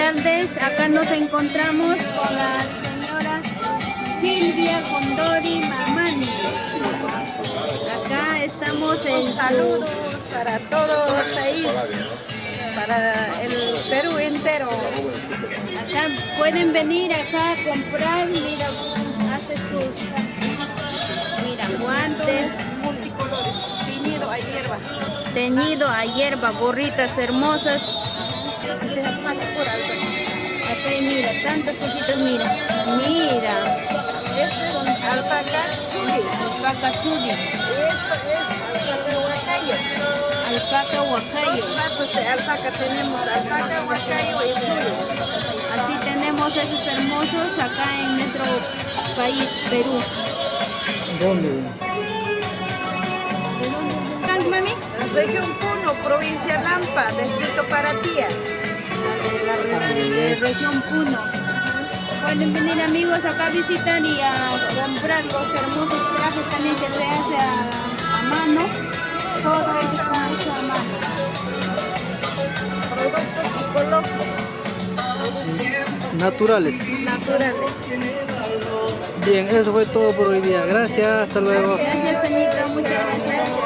tardes. Acá nos encontramos con la señora Silvia Condori Mamani. Acá estamos en Saludos para todo el país, para el Perú entero. Acá pueden venir acá a comprar. Mira, hace sus guantes, Multicolores, teñido a hierba. teñido a hierba, gorritas hermosas. Acá hay, mira, tantas cositas, mira. Este es alpaca suri. Alpaca suri, Esto es alpaca huacayo. alpaca huacayo. Dos razas de alpaca tenemos, alpaca huacayo y suri. Así tenemos esos hermosos acá en nuestro país, Perú. ¿Dónde? ¿De dónde están, mami? Región Puno, provincia Lampa, distrito Paratía. De región Puno. Pueden venir amigos acá a visitar y a comprar los hermosos trajes también que se hace a mano. Todo eso está hecho a mano. Productos ecológicos, Naturales. naturales. Bien, eso fue todo por hoy día. Gracias, hasta luego. Gracias, Anita, muchas gracias.